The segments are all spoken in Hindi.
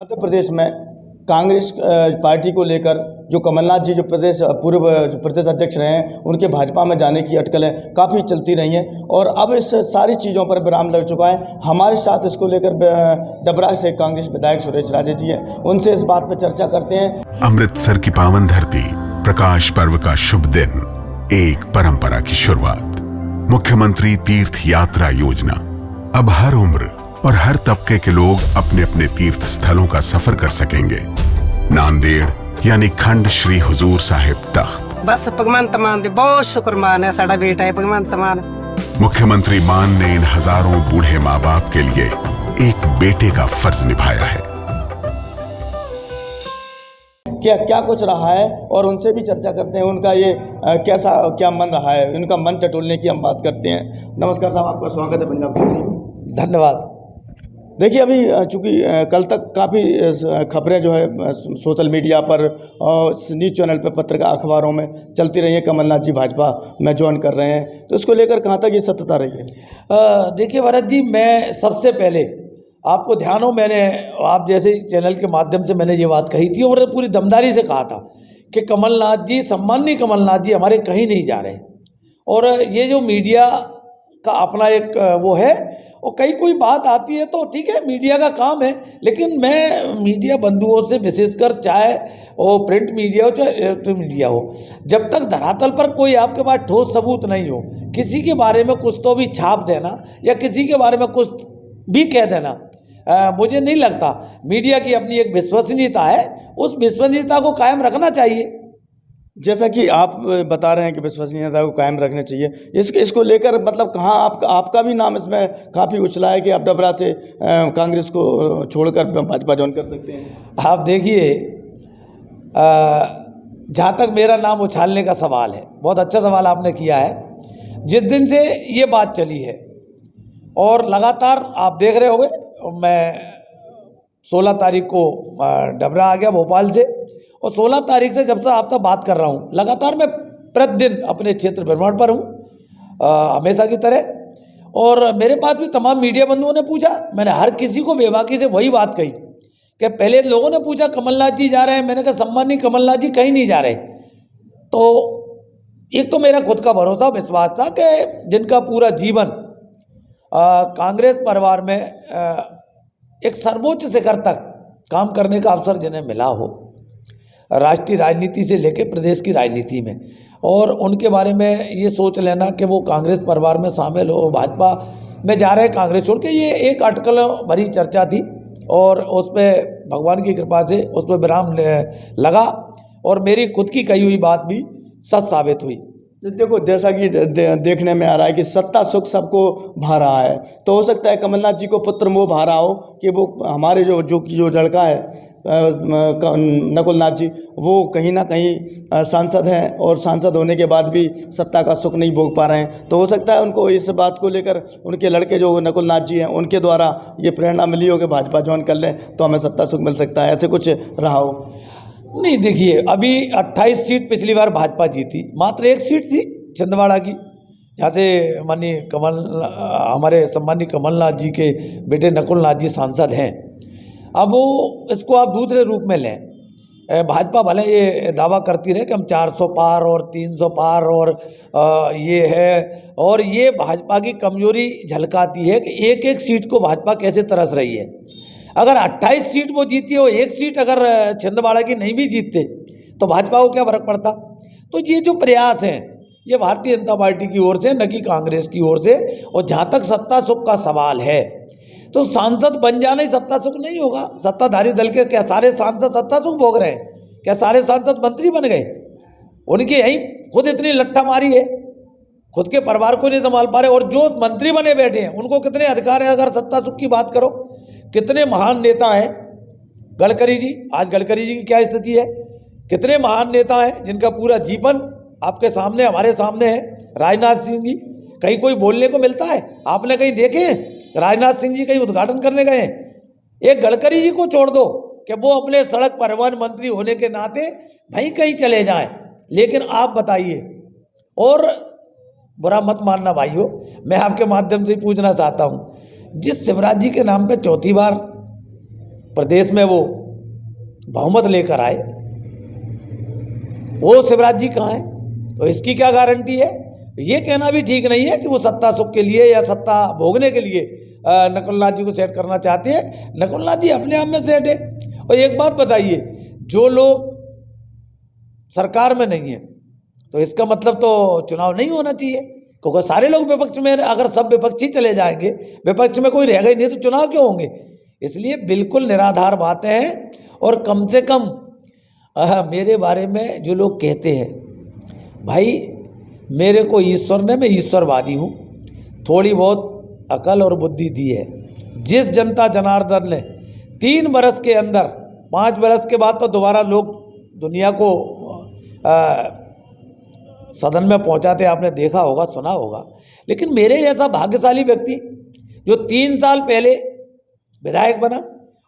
मध्य प्रदेश में कांग्रेस पार्टी को लेकर जो कमलनाथ जी जो पूर्व प्रदेश अध्यक्ष रहे हैं, उनके भाजपा में जाने की अटकलें काफ़ी चलती रही हैं और अब इस सारी चीज़ों पर विराम लग चुका है। हमारे साथ इसको लेकर डबरा से कांग्रेस विधायक सुरेश राजे जी हैं, उनसे इस बात पर चर्चा करते हैं। अमृतसर की पावन धरती, प्रकाश पर्व का शुभ दिन, एक परंपरा की शुरुआत। मुख्यमंत्री तीर्थ यात्रा योजना। अब हर उम्र और हर तबके के लोग अपने अपने तीर्थ स्थलों का सफर कर सकेंगे। नांदेड़ यानी खंड श्री हुजूर साहिब तख्त। बस भगवंत मान दे बहुत शुक्रमान है, साडा बेटा है भगवंत मान। मुख्यमंत्री मान ने इन हजारों बूढ़े माँ बाप के लिए एक बेटे का फर्ज निभाया है। क्या कुछ रहा है और उनसे भी चर्चा करते हैं। उनका ये क्या मन रहा है, उनका मन टटोलने की हम बात करते हैं। नमस्कार साहब, आपका स्वागत है पंजाब केसरी में। धन्यवाद। देखिए, अभी चूँकि कल तक काफ़ी खबरें जो है सोशल मीडिया पर और न्यूज़ चैनल पर, पत्रिका अखबारों में चलती रही है, कमलनाथ जी भाजपा में ज्वाइन कर रहे हैं, तो इसको लेकर कहाँ तक ये सत्यता रही है? देखिए भरत जी, मैं सबसे पहले आपको ध्यान हो, मैंने आप जैसे चैनल के माध्यम से मैंने ये बात कही थी और पूरी दमदारी से कहा था कि कमलनाथ जी, सम्माननीय कमलनाथ जी हमारे कहीं नहीं जा रहे। और ये जो मीडिया का अपना एक वो है, और कई कोई बात आती है तो ठीक है, मीडिया का काम है, लेकिन मैं मीडिया बंधुओं से विशेषकर, चाहे वो प्रिंट मीडिया हो चाहे इलेक्ट्रॉनिक मीडिया हो, जब तक धरातल पर कोई आपके पास ठोस सबूत नहीं हो, किसी के बारे में कुछ तो भी छाप देना या किसी के बारे में कुछ भी कह देना, मुझे नहीं लगता। मीडिया की अपनी एक विश्वसनीयता है, उस विश्वसनीयता को कायम रखना चाहिए। जैसा कि आप बता रहे हैं कि विश्वसनीयता को कायम रखना चाहिए, इसको लेकर मतलब कहाँ आपका भी नाम इसमें काफ़ी उछला है कि आप डबरा से कांग्रेस को छोड़कर भाजपा ज्वाइन कर सकते हैं? आप देखिए, जहाँ तक मेरा नाम उछालने का सवाल है, बहुत अच्छा सवाल आपने किया है। जिस दिन से ये बात चली है और लगातार आप देख रहे होंगे, मैं 16 तारीख को डबरा आ गया भोपाल से, और 16 तारीख से जब से आप तक बात कर रहा हूँ, लगातार मैं प्रतिदिन अपने क्षेत्र भ्रमण पर हूँ हमेशा की तरह। और मेरे पास भी तमाम मीडिया बंधुओं ने पूछा, मैंने हर किसी को बेबाकी से वही बात कही कि पहले लोगों ने पूछा कमलनाथ जी जा रहे हैं, मैंने कहा सम्माननीय कमलनाथ जी कहीं नहीं जा रहे। तो एक तो मेरा खुद का भरोसा विश्वास था कि जिनका पूरा जीवन कांग्रेस परिवार में एक सर्वोच्च शिखर तक काम करने का अवसर जिन्हें मिला हो, राष्ट्रीय राजनीति से लेकर प्रदेश की राजनीति में, और उनके बारे में ये सोच लेना कि वो कांग्रेस परिवार में शामिल हो, भाजपा में जा रहे हैं कांग्रेस छोड़ के, ये एक अटकल भरी चर्चा थी और उस पर भगवान की कृपा से उस पर विराम लगा और मेरी खुद की कही हुई बात भी सच साबित हुई। देखो, जैसा कि देखने में आ रहा है कि सत्ता सुख सबको भा रहा है, तो हो सकता है कमलनाथ जी को पुत्र मोह भा रहा हो कि वो हमारे जो लड़का है नकुल नाथ जी, वो कहीं ना कहीं सांसद हैं और सांसद होने के बाद भी सत्ता का सुख नहीं भोग पा रहे हैं। तो हो सकता है उनको इस बात को लेकर उनके लड़के जो नकुल नाथ जी हैं, उनके द्वारा ये प्रेरणा मिली हो कि भाजपा ज्वाइन कर लें तो हमें सत्ता सुख मिल सकता है, ऐसे कुछ रहा हो? नहीं, देखिए, अभी 28 सीट पिछली बार भाजपा जीती, मात्र एक सीट थी छिंदवाड़ा की, जहाँ से हमारे सम्माननीय कमलनाथ जी के बेटे नकुल नाथ जी सांसद हैं। अब वो इसको आप दूसरे रूप में लें, भाजपा भले ये दावा करती रहे कि हम 400 पार और 300 पार और ये है, और ये भाजपा की कमजोरी झलकाती है कि एक एक सीट को भाजपा कैसे तरस रही है। अगर 28 सीट वो जीती हो, एक सीट अगर छिंदवाड़ा की नहीं भी जीतते तो भाजपा को क्या फर्क पड़ता? तो ये जो प्रयास हैं, ये भारतीय जनता पार्टी की ओर से, न कि कांग्रेस की ओर से। और जहाँ तक सत्ता सुख का सवाल है, तो सांसद बन जाना ही सत्ता सुख नहीं होगा। सत्ताधारी दल के क्या सारे सांसद सत्ता सुख भोग रहे हैं? क्या सारे सांसद मंत्री बन गए? उनकी यही खुद इतनी लट्ठा मारी है, खुद के परिवार को नहीं संभाल पा रहे, और जो मंत्री बने बैठे हैं उनको कितने अधिकार है? अगर सत्ता सुख की बात करो, कितने महान नेता हैं, गडकरी जी, आज गडकरी जी की क्या स्थिति है? कितने महान नेता हैं जिनका पूरा जीवन आपके सामने, हमारे सामने है। राजनाथ सिंह जी, कहीं कोई बोलने को मिलता है? आपने कहीं देखे हैं राजनाथ सिंह जी कहीं उद्घाटन करने गए? एक गडकरी जी को छोड़ दो कि वो अपने सड़क परिवहन मंत्री होने के नाते भाई कहीं चले जाएं, लेकिन आप बताइए। और बुरा मत मानना भाइयों, मैं आपके माध्यम से पूछना चाहता हूँ, जिस शिवराज जी के नाम पे चौथी बार प्रदेश में वो बहुमत लेकर आए, वो शिवराज जी कहाँ हैं? तो इसकी क्या गारंटी है? ये कहना भी ठीक नहीं है कि वो सत्ता सुख के लिए या सत्ता भोगने के लिए नकुलनाथ जी को सेट करना चाहते हैं। नकुलनाथ जी अपने आप में सेट है। और एक बात बताइए, जो लोग सरकार में नहीं है तो इसका मतलब तो चुनाव नहीं होना चाहिए, क्योंकि सारे लोग विपक्ष में, अगर सब विपक्षी चले जाएंगे, विपक्ष में कोई रहेगा ही नहीं तो चुनाव क्यों होंगे? इसलिए बिल्कुल निराधार बातें हैं। और कम से कम मेरे बारे में जो लोग कहते हैं, भाई मेरे को ईश्वर ने, मैं ईश्वरवादी हूँ, थोड़ी बहुत अकल और बुद्धि दी है। जिस जनता जनार्दन ने 3 बरस के अंदर, 5 बरस के बाद तो दोबारा लोग दुनिया को सदन में पहुंचाते आपने देखा होगा, सुना होगा, लेकिन मेरे जैसा भाग्यशाली व्यक्ति जो 3 साल पहले विधायक बना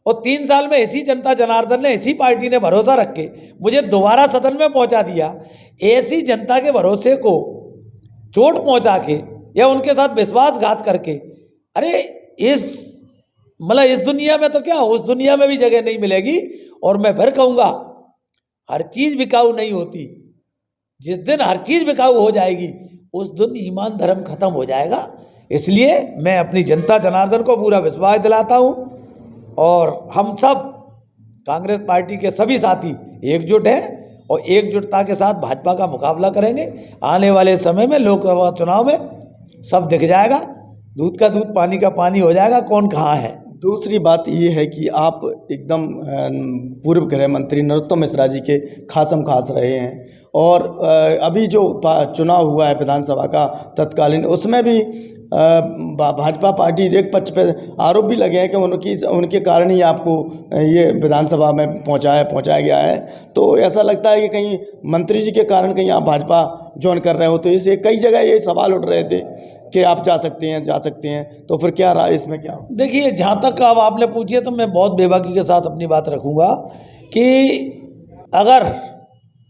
और 3 साल में ऐसी जनता जनार्दन ने, ऐसी पार्टी ने भरोसा रख के मुझे दोबारा सदन में पहुंचा दिया, ऐसी जनता के भरोसे को चोट पहुंचा के या उनके साथ विश्वासघात करके, अरे इस दुनिया में तो क्या, उस दुनिया में भी जगह नहीं मिलेगी। और मैं फिर कहूँगा, हर चीज़ बिकाऊ नहीं होती। जिस दिन हर चीज़ बिकाऊ हो जाएगी उस दिन ईमान धर्म खत्म हो जाएगा। इसलिए मैं अपनी जनता जनार्दन को पूरा विश्वास दिलाता हूँ और हम सब कांग्रेस पार्टी के सभी साथी एकजुट हैं और एकजुटता के साथ भाजपा का मुकाबला करेंगे। आने वाले समय में लोकसभा चुनाव में सब दिख जाएगा, दूध का दूध पानी का पानी हो जाएगा, कौन कहाँ है। दूसरी बात ये है कि आप एकदम पूर्व गृह मंत्री नरोत्तम मिश्रा जी के खासम खास रहे हैं और अभी जो चुनाव हुआ है विधानसभा का तत्कालीन, उसमें भी भाजपा पार्टी एक पक्ष पे आरोप भी लगे हैं कि उनके कारण ही आपको ये विधानसभा में पहुंचाया गया है। तो ऐसा लगता है कि कहीं मंत्री जी के कारण कहीं आप भाजपा ज्वाइन कर रहे हो, तो इससे कई जगह ये सवाल उठ रहे थे कि आप जा सकते हैं, तो फिर क्या रहा इसमें? क्या देखिए, जहाँ तक अब आपने पूछी है तो मैं बहुत बेबाकी के साथ अपनी बात रखूँगा कि अगर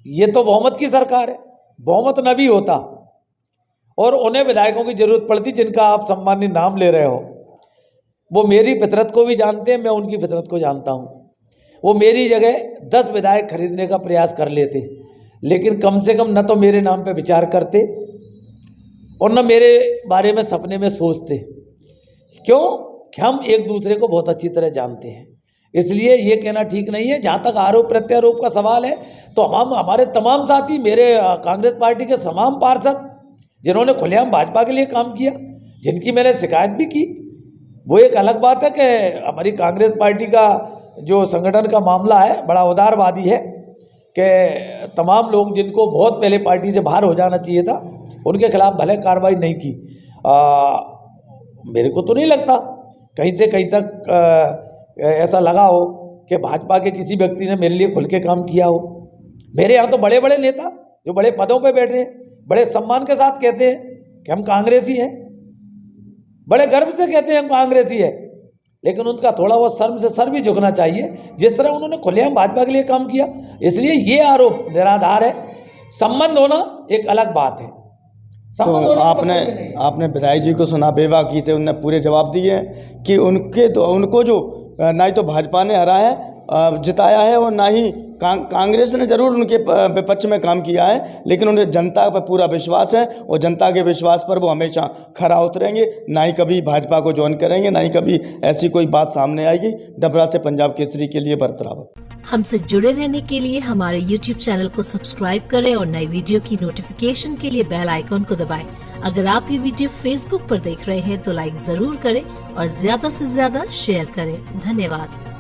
ये तो बहुमत की सरकार है, बहुमत न भी होता और उन्हें विधायकों की जरूरत पड़ती जिनका आप सम्मानित नाम ले रहे हो, वो मेरी फितरत को भी जानते हैं, मैं उनकी फितरत को जानता हूँ। वो मेरी जगह 10 विधायक खरीदने का प्रयास कर लेते, लेकिन कम से कम न तो मेरे नाम पे विचार करते और न मेरे बारे में सपने में सोचते। क्यों? कि हम एक दूसरे को बहुत अच्छी तरह जानते हैं। इसलिए ये कहना ठीक नहीं है। जहाँ तक आरोप प्रत्यारोप का सवाल है तो हमारे तमाम साथी, मेरे कांग्रेस पार्टी के तमाम पार्षद जिन्होंने खुलेआम भाजपा के लिए काम किया, जिनकी मैंने शिकायत भी की, वो एक अलग बात है कि हमारी कांग्रेस पार्टी का जो संगठन का मामला है बड़ा उदारवादी है कि तमाम लोग जिनको बहुत पहले पार्टी से बाहर हो जाना चाहिए था उनके खिलाफ भले कार्रवाई नहीं की। मेरे को तो नहीं लगता कहीं से कहीं तक ऐसा लगा हो कि भाजपा के किसी व्यक्ति ने मेरे लिए खुल के काम किया हो। मेरे यहाँ तो बड़े बड़े नेता जो बड़े पदों पे बैठे हैं बड़े सम्मान के साथ कहते हैं कि हम कांग्रेसी हैं, बड़े गर्व से कहते हैं हम कांग्रेसी हैं, लेकिन उनका थोड़ा बहुत शर्म से सर भी झुकना चाहिए जिस तरह उन्होंने खुलेआम भाजपा के लिए काम किया। इसलिए ये आरोप निराधार है। संबंध होना एक अलग बात है। तो आपने विधायक जी को सुना बेबाकी से, उन्होंने पूरे जवाब दिए कि उनको जो ना ही तो भाजपा ने हरा है, जिताया है, और ना ही कांग्रेस ने जरूर उनके विपक्ष में काम किया है, लेकिन उन्हें जनता पर पूरा विश्वास है और जनता के विश्वास पर वो हमेशा खरा उतरेंगे। ना ही कभी भाजपा को ज्वाइन करेंगे, ना ही कभी ऐसी कोई बात सामने आएगी। डबरा से पंजाब केसरी के लिए भरत रावत। हमसे जुड़े रहने के लिए हमारे YouTube चैनल को सब्सक्राइब करें और नई वीडियो की नोटिफिकेशन के लिए बेल आइकॉन को दबाएं। अगर आप ये वीडियो Facebook पर देख रहे हैं तो लाइक जरूर करें और ज्यादा से ज्यादा शेयर करें। धन्यवाद।